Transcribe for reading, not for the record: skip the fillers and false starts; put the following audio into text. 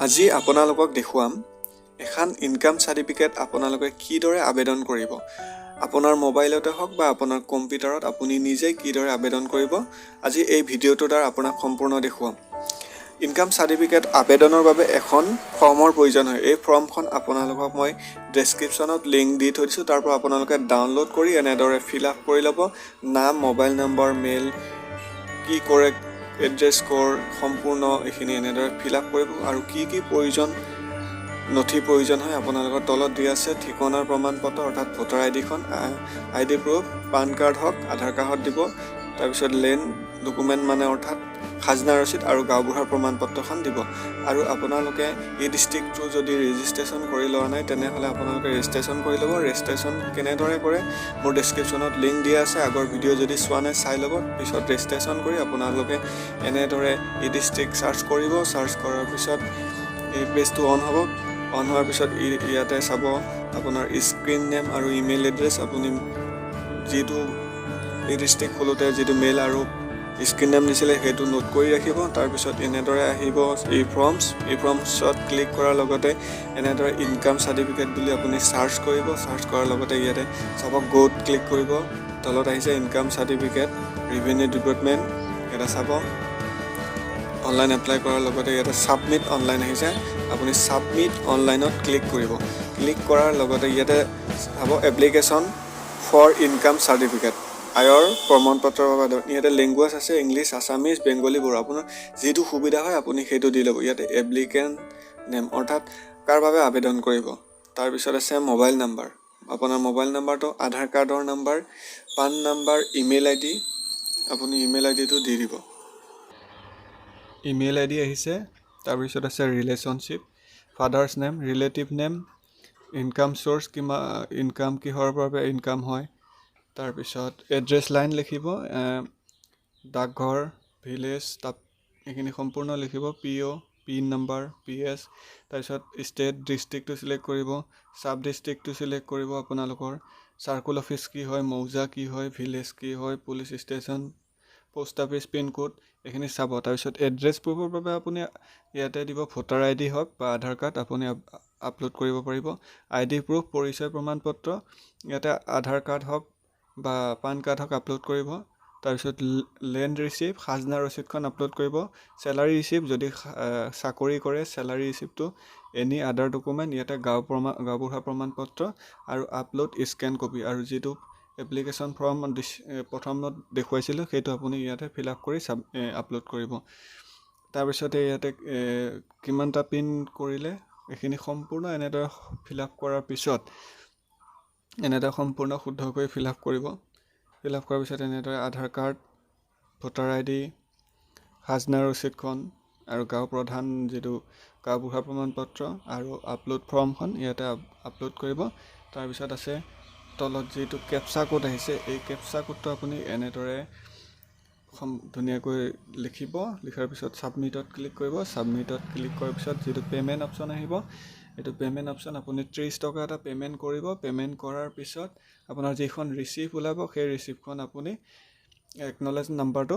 আজি আপোনালোকক দেখুৱাম এখন ইনকাম সাৰ্টিফিকেট আপোনালোকে কিদৰে আবেদন কৰিব। আপোনাৰ মোবাইলতে হওক বা আপোনাৰ কম্পিউটাৰত আপুনি নিজে কিদৰে আবেদন কৰিব, আজি এই ভিডিঅ'টোৰ দ্বাৰা আপোনাক সম্পূৰ্ণ দেখুৱাম। ইনকাম সাৰ্টিফিকেট আবেদনৰ বাবে এখন ফৰ্মৰ প্ৰয়োজন হয়। এই ফৰ্মখন আপোনালোকক মই ডেছক্ৰিপশ্যনত লিংক দি থৈ দিছোঁ, তাৰ পৰা আপোনালোকে ডাউনলোড কৰি এনেদৰে ফিল আপ কৰি ল'ব। নাম, মোবাইল নম্বৰ, মেইল, কি কৰে, এড্ৰেছ ক'ৰ, সম্পূৰ্ণ এইখিনি এনেদৰে ফিল আপ কৰিব। আৰু কি নথি প্ৰয়োজন হয় আপোনালোকৰ তলত দি আছে। ঠিকনাৰ প্ৰমাণপত্ৰ অৰ্থাৎ ভোটাৰ আইডিখন, আইডি প্ৰুফ, পান কাৰ্ড হওক, আধাৰ কাৰ্ড দিব। তাৰপিছত লেণ্ড ডকুমেণ্ট মানে অৰ্থাৎ খাজনা ৰচিদ আৰু গাঁওবুঢ়াৰ প্ৰমাণপত্ৰখন দিব। আৰু আপোনালোকে এই ডিষ্ট্ৰিক্টটো যদি ৰেজিষ্ট্ৰেশ্যন কৰি লোৱা নাই তেনেহ'লে আপোনালোকে ৰেজিষ্ট্ৰেশ্যন কৰি ল'ব। ৰেজিষ্ট্ৰেশ্যন কেনেদৰে কৰে মোৰ ডেছক্ৰিপশ্যনত লিংক দিয়া আছে, আগৰ ভিডিঅ' যদি চোৱা নাই চাই ল'ব। পিছত ৰেজিষ্ট্ৰেশ্যন কৰি আপোনালোকে এনেদৰে এই ডিষ্ট্ৰিক্ট চাৰ্চ কৰিব। চাৰ্চ কৰাৰ পিছত এই পেজটো অন হ'ব। অন হোৱাৰ পিছত ইয়াতে চাব আপোনাৰ স্ক্ৰীন নেম আৰু ইমেইল এড্ৰেছ। আপুনি যিটো এই ডিষ্ট্ৰিক্ট খোলোতে যিটো মেইল আৰু স্ক্ৰীন নেম দিছিলে সেইটো নোট কৰি ৰাখিব। তাৰপিছত এনেদৰে আহিব এই ফৰ্মছত ক্লিক কৰাৰ লগতে এনেদৰে ইনকাম সাৰ্টিফিকেট বুলি আপুনি চাৰ্চ কৰিব। চাৰ্চ কৰাৰ লগতে ইয়াতে চাব গ'ত ক্লিক কৰিব। তলত আহিছে ইনকাম সাৰ্টিফিকেট, ৰেভিনিউ ডিপাৰ্টমেণ্ট। ইয়াতে চাব অনলাইন এপ্লাই কৰাৰ লগতে ইয়াতে ছাবমিট অনলাইন আহিছে। আপুনি ছাবমিট অনলাইনত ক্লিক কৰিব। ক্লিক কৰাৰ লগতে ইয়াতে চাব এপ্লিকেশ্যন ফৰ ইনকাম সাৰ্টিফিকেট, আয়ৰ প্ৰমাণপত্ৰৰ বাবে। ইয়াতে লেংগুৱেজ আছে ইংলিছ, আছামিজ, বেংগলী, বড়ো। আপোনাৰ যিটো সুবিধা হয় আপুনি সেইটো দি ল'ব। ইয়াতে এপ্লিকেণ্ট নেম অৰ্থাৎ কাৰ বাবে আবেদন কৰিব। তাৰপিছত আছে মোবাইল নাম্বাৰ, আপোনাৰ মোবাইল নাম্বাৰটো, আধাৰ কাৰ্ডৰ নাম্বাৰ, পান নাম্বাৰ, ইমেইল আই ডি। আপুনি ইমেইল আই ডিটো দি দিব। ইমেইল আই ডি আহিছে। তাৰপিছত আছে relationship, father's name, relative name, income source, income কিহৰ বাবে ইনকাম হয়। তাৰপিছত এড্ৰেছ লাইন লিখিব, ডাকঘৰ, ভিলেজ, তাত এইখিনি সম্পূৰ্ণ লিখিব। Pin number, PS। তাৰপিছত ষ্টেট, ডিষ্ট্ৰিক্টটো চিলেক্ট কৰিব, ছাব ডিষ্ট্ৰিক্টটো চিলেক্ট কৰিব। আপোনালোকৰ চাৰ্কুল অফিচ কি হয়, মৌজা কি হয়, ভিলেজ কি হয়, police station, post office, pin code এইখিনি চাব। তাৰপিছত এড্ৰেছ প্ৰুফৰ বাবে আপুনি ইয়াতে দিব ভোটাৰ আই ডি হওক বা আধাৰ কাৰ্ড আপুনি আপলোড কৰিব পাৰিব। আই ডি প্ৰুফ, পৰিচয় প্ৰমাণপত্ৰ, ইয়াতে আধাৰ কাৰ্ড হওক বা পান কাৰ্ড হওক আপলোড কৰিব। তাৰপিছত লেণ্ড ৰিচিপ্ট, খাজনা ৰচিদখন আপলোড কৰিব। চেলাৰী ৰিচিপ্ট, যদি চাকৰি কৰে চেলাৰী ৰিচিপ্টটো, এনি আদাৰ ডকুমেণ্ট, ইয়াতে গাঁওবুঢ়া প্ৰমাণপত্ৰ আৰু আপলোড স্কেন কপি। আৰু যিটো এপ্লিকেশ্যন ফৰ্ম প্ৰথমত দেখুৱাইছিলোঁ সেইটো আপুনি ইয়াতে ফিল আপ কৰি আপলোড কৰিব। তাৰপিছতে ইয়াতে কিমানটা পিন কৰিলে এইখিনি সম্পূৰ্ণ এনেদৰে ফিল আপ কৰাৰ পিছত এনেদৰে সম্পূৰ্ণ শুদ্ধকৈ ফিল আপ কৰিব। ফিল আপ কৰাৰ পিছত এনেদৰে আধাৰ কাৰ্ড, ভোটাৰ আই ডি, খাজনা ৰচিদখন আৰু গাঁও প্ৰধান যিটো গাঁওবুঢ়া প্ৰমাণপত্ৰ আৰু আপলোড ফৰ্মখন ইয়াতে আপলোড কৰিব। তাৰপিছত আছে তলত যিটো কেপচা কোড আহিছে, এই কেপচা কোডটো আপুনি এনেদৰে ধুনীয়াকৈ লিখিব। লিখাৰ পিছত ছাবমিটত ক্লিক কৰিব। ছাবমিটত ক্লিক কৰাৰ পিছত যিটো পে'মেণ্ট অপশ্যন আহিব, এইটো পে'মেণ্ট অপশ্যন আপুনি 30 টকা এটা পে'মেণ্ট কৰিব। পে'মেণ্ট কৰাৰ পিছত আপোনাৰ যিখন ৰিচিপ্ট ওলাব সেই ৰিচিপ্টখন আপুনি একনলেজ নাম্বাৰটো